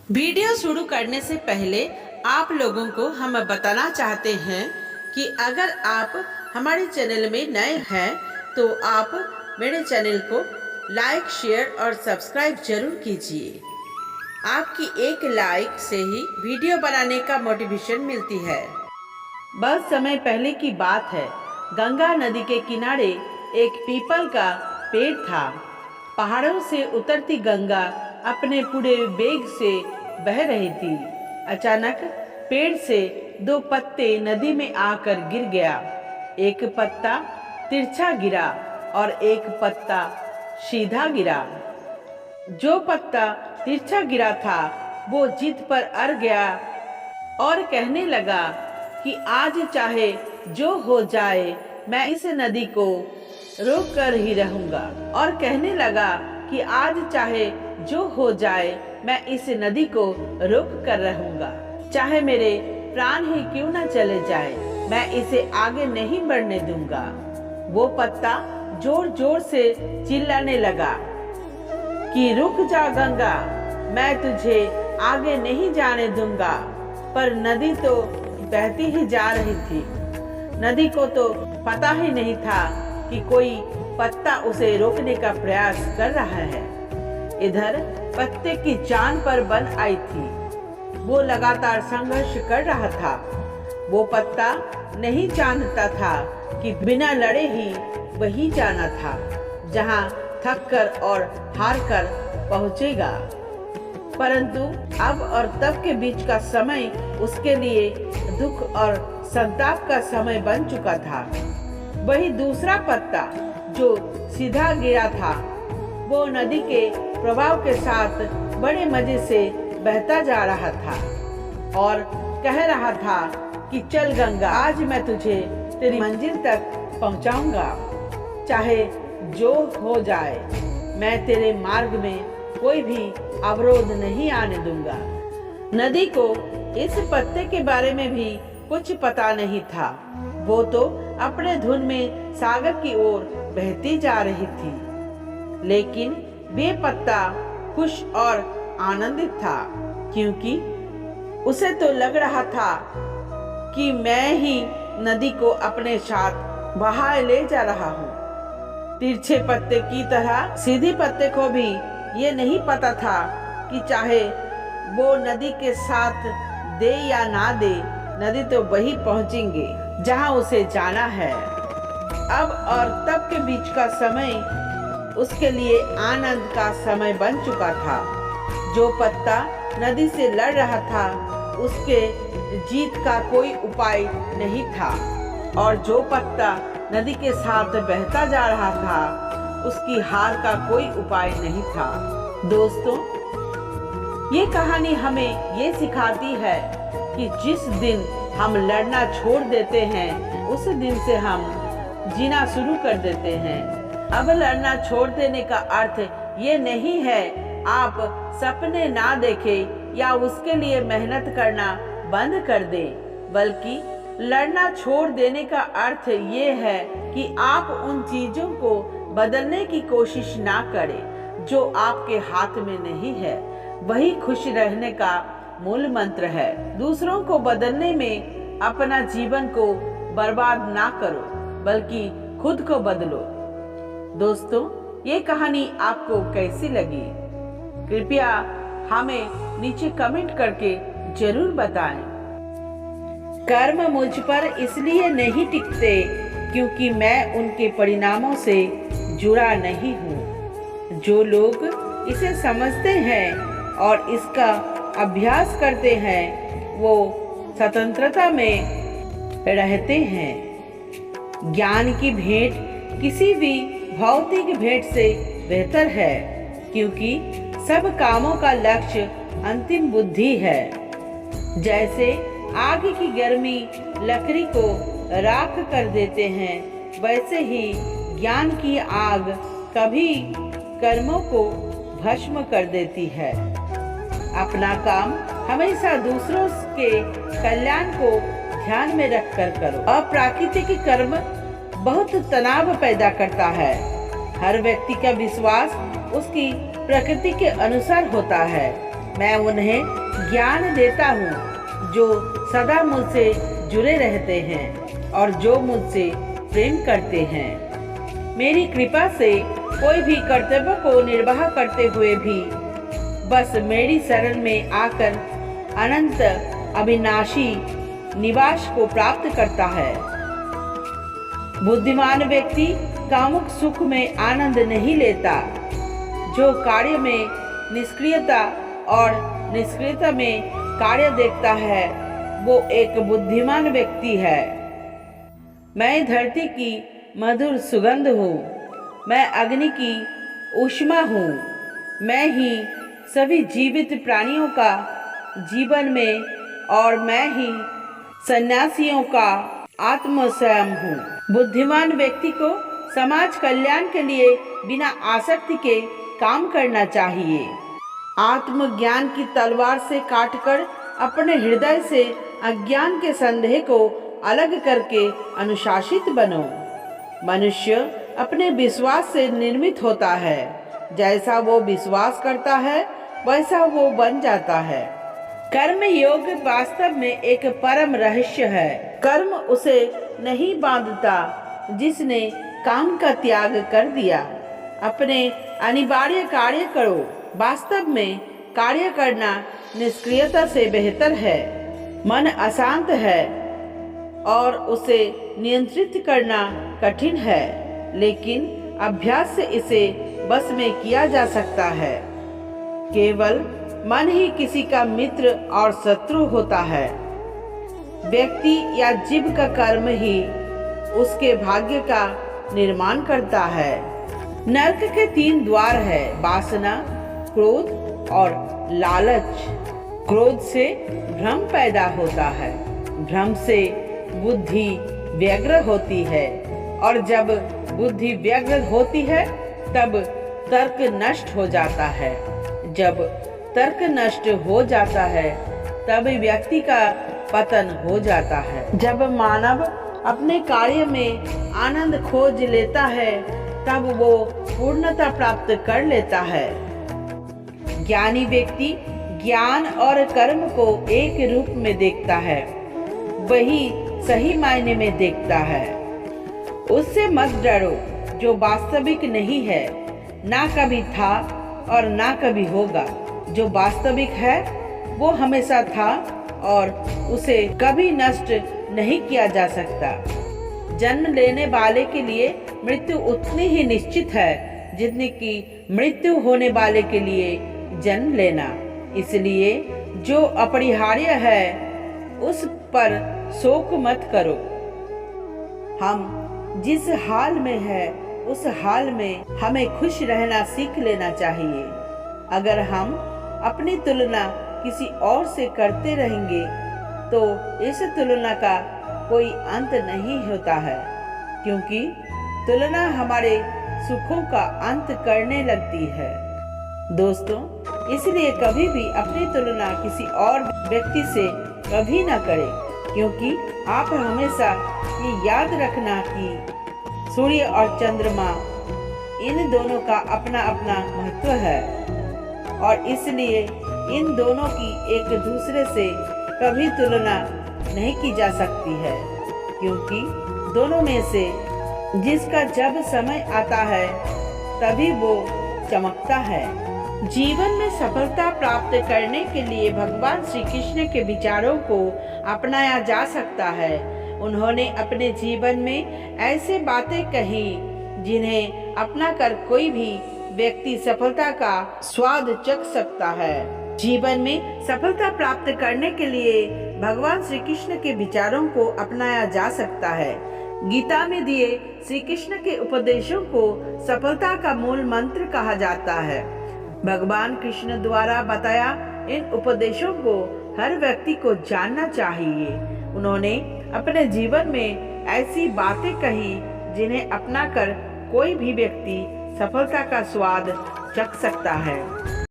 Video शुरू करने से पहले आप लोगों को हम बताना चाहते हैं कि अगर आप हमारे चैनल में नए हैं तो आप मेरे चैनल को लाइक, शेयर और सब्सक्राइब जरूर कीजिए। आपकी एक लाइक से ही वीडियो बनाने का मोटिवेशन मिलती है। बहुत समय पहले की बात है। गंगा नदी के किनारे एक पीपल का पेड़ था। पहाड़ों से उतरती गंगा अपने पूरे वेग से बह रही थी। अचानक पेड़ से दो पत्ते नदी में आकर गिर गया। एक पत्ता तिरछा गिरा और एक पत्ता सीधा गिरा। जो पत्ता तिरछा गिरा था वो जिद पर अड़ गया और कहने लगा कि आज चाहे जो हो जाए मैं इस नदी को रोक कर ही रहूंगा। और कहने लगा कि आज चाहे जो हो जाए मैं इस नदी को रोक कर रहूंगा, चाहे मेरे प्राण ही क्यों न चले जाए, मैं इसे आगे नहीं बढ़ने दूंगा। वो पत्ता जोर जोर से चिल्लाने लगा कि रुक जा गंगा, मैं तुझे आगे नहीं जाने दूंगा। पर नदी तो बहती ही जा रही थी। नदी को तो पता ही नहीं था कि कोई पत्ता उसे रोकने का प्रयास कर रहा है। इधर पत्ते की जान पर बन आई थी। वो लगातार संघर्ष कर रहा था। वो पत्ता नहीं जानता था कि बिना लड़े ही वही जाना था जहां थक कर और हार कर पहुंचेगा। परंतु अब और तब के बीच का समय उसके लिए दुख और संताप का समय बन चुका था। वही दूसरा पत्ता जो सीधा गिरा था वो नदी के प्रभाव के साथ बड़े मजे से बहता जा रहा था और कह रहा था कि चल गंगा, आज मैं तुझे तेरी मंजिल तक पहुंचाऊंगा। चाहे जो हो जाए मैं तेरे मार्ग में कोई भी अवरोध नहीं आने दूंगा। नदी को इस पत्ते के बारे में भी कुछ पता नहीं था। वो तो अपने धुन में सागर की ओर बहती जा रही थी। लेकिन वे पत्ता खुश और आनंदित था क्योंकि उसे तो लग रहा था कि मैं ही नदी को अपने साथ बहाए ले जा रहा हूँ। तिरछे पत्ते की तरह सीधी पत्ते को भी ये नहीं पता था कि चाहे वो नदी के साथ दे या ना दे, नदी तो वही पहुंचेंगे जहां उसे जाना है। अब और तब के बीच का समय उसके लिए आनंद का समय बन चुका था। जो पत्ता नदी से लड़ रहा था उसके जीत का कोई उपाय नहीं था और जो पत्ता नदी के साथ बहता जा रहा था उसकी हार का कोई उपाय नहीं था। दोस्तों, ये कहानी हमें ये सिखाती है कि जिस दिन हम लड़ना छोड़ देते हैं उस दिन से हम जीना शुरू कर देते हैं। अब लड़ना छोड़ देने का अर्थ ये नहीं है आप सपने ना देखें या उसके लिए मेहनत करना बंद कर दें, बल्कि लड़ना छोड़ देने का अर्थ ये है कि आप उन चीजों को बदलने की कोशिश ना करें जो आपके हाथ में नहीं है। वही खुश रहने का मूल मंत्र है। दूसरों को बदलने में अपना जीवन को बर्बाद ना करो बल्कि खुद को बदलो। दोस्तों, ये कहानी आपको कैसी लगी कृपया हमें नीचे कमेंट करके जरूर बताएं। कर्म मुझ पर इसलिए नहीं टिकते क्योंकि मैं उनके परिणामों से जुड़ा नहीं हूँ। जो लोग इसे समझते हैं और इसका अभ्यास करते हैं वो स्वतंत्रता में रहते हैं। ज्ञान की भेंट किसी भी भौतिक भेंट से बेहतर है क्योंकि सब कामों का लक्ष्य अंतिम बुद्धि है। जैसे आग की गर्मी लकड़ी को राख कर देते हैं, वैसे ही ज्ञान की आग कभी कर्मों को भस्म कर देती है। अपना काम हमेशा दूसरों के कल्याण को ध्यान में रखकर करो। अप्राकृतिक कर्म बहुत तनाव पैदा करता है। हर व्यक्ति का विश्वास उसकी प्रकृति के अनुसार होता है। मैं उन्हें ज्ञान देता हूँ जो सदा मुझसे जुड़े रहते हैं और जो मुझसे प्रेम करते हैं। मेरी कृपा से कोई भी कर्तव्य को निर्वाह करते हुए भी बस मेरी शरण में आकर अनंत अविनाशी निवास को प्राप्त करता है। बुद्धिमान व्यक्ति कामुक सुख में आनंद नहीं लेता। जो कार्य में निष्क्रियता और निष्क्रियता में कार्य देखता है वो एक बुद्धिमान व्यक्ति है। मैं धरती की मधुर सुगंध हूँ, मैं अग्नि की ऊष्मा हूँ, मैं ही सभी जीवित प्राणियों का जीवन में और मैं ही सन्यासियों का आत्म स्वयं हूँ। बुद्धिमान व्यक्ति को समाज कल्याण के लिए बिना आसक्ति के काम करना चाहिए। आत्मज्ञान की तलवार से काटकर अपने हृदय से अज्ञान के संदेह को अलग करके अनुशासित बनो। मनुष्य अपने विश्वास से निर्मित होता है। जैसा वो विश्वास करता है वैसा वो बन जाता है। कर्म योग वास्तव में एक परम रहस्य है। कर्म उसे नहीं बांधता जिसने काम का त्याग कर दिया। अपने अनिवार्य कार्य करो। वास्तव में कार्य करना निष्क्रियता से बेहतर है। मन अशांत है और उसे नियंत्रित करना कठिन है, लेकिन अभ्यास से इसे बस में किया जा सकता है। केवल मन ही किसी का मित्र और शत्रु होता है। व्यक्ति या जीव का कर्म ही उसके भाग्य का निर्माण करता है। नरक के 3 द्वार है, वासना, क्रोध और लालच। क्रोध से भ्रम पैदा होता है, भ्रम से बुद्धि व्यग्र होती है और जब बुद्धि व्यग्र होती है तब तर्क नष्ट हो जाता है। जब तर्क नष्ट हो जाता है तब व्यक्ति का पतन हो जाता है। जब मानव अपने कार्य में आनंद खोज लेता है तब वो पूर्णता प्राप्त कर लेता है। ज्ञानी व्यक्ति ज्ञान और कर्म को एक रूप में देखता है, वही सही मायने में देखता है। उससे मत डरो जो वास्तविक नहीं है, ना कभी था और ना कभी होगा। जो वास्तविक है वो हमेशा था और उसे कभी नष्ट नहीं किया जा सकता। जन्म लेने वाले के लिए मृत्यु उतनी ही निश्चित है जितनी कि मृत्यु होने वाले के लिए जन्म लेना। इसलिए जो अपरिहार्य है उस पर शोक मत करो। हम जिस हाल में है उस हाल में हमें खुश रहना सीख लेना चाहिए। अगर हम अपनी तुलना किसी और से करते रहेंगे तो इस तुलना का कोई अंत नहीं होता है, क्योंकि तुलना हमारे सुखों का अंत करने लगती है। दोस्तों, इसलिए कभी भी अपनी तुलना किसी और व्यक्ति से कभी न करें, क्योंकि आप हमेशा ये याद रखना कि सूर्य और चंद्रमा इन दोनों का अपना अपना महत्व है और इसलिए इन दोनों की एक दूसरे से कभी तुलना नहीं की जा सकती है, क्योंकि दोनों में से जिसका जब समय आता है तभी वो चमकता है। जीवन में सफलता प्राप्त करने के लिए भगवान श्री कृष्ण के विचारों को अपनाया जा सकता है। उन्होंने अपने जीवन में ऐसे बातें कही जिन्हें अपनाकर कोई भी व्यक्ति सफलता का स्वाद चख सकता है। जीवन में सफलता प्राप्त करने के लिए भगवान श्री कृष्ण के विचारों को अपनाया जा सकता है। गीता में दिए श्री कृष्ण के उपदेशों को सफलता का मूल मंत्र कहा जाता है। भगवान कृष्ण द्वारा बताया इन उपदेशों को हर व्यक्ति को जानना चाहिए। उन्होंने अपने जीवन में ऐसी बातें कही जिन्हें अपनाकर कोई भी व्यक्ति सफलता का स्वाद चख सकता है।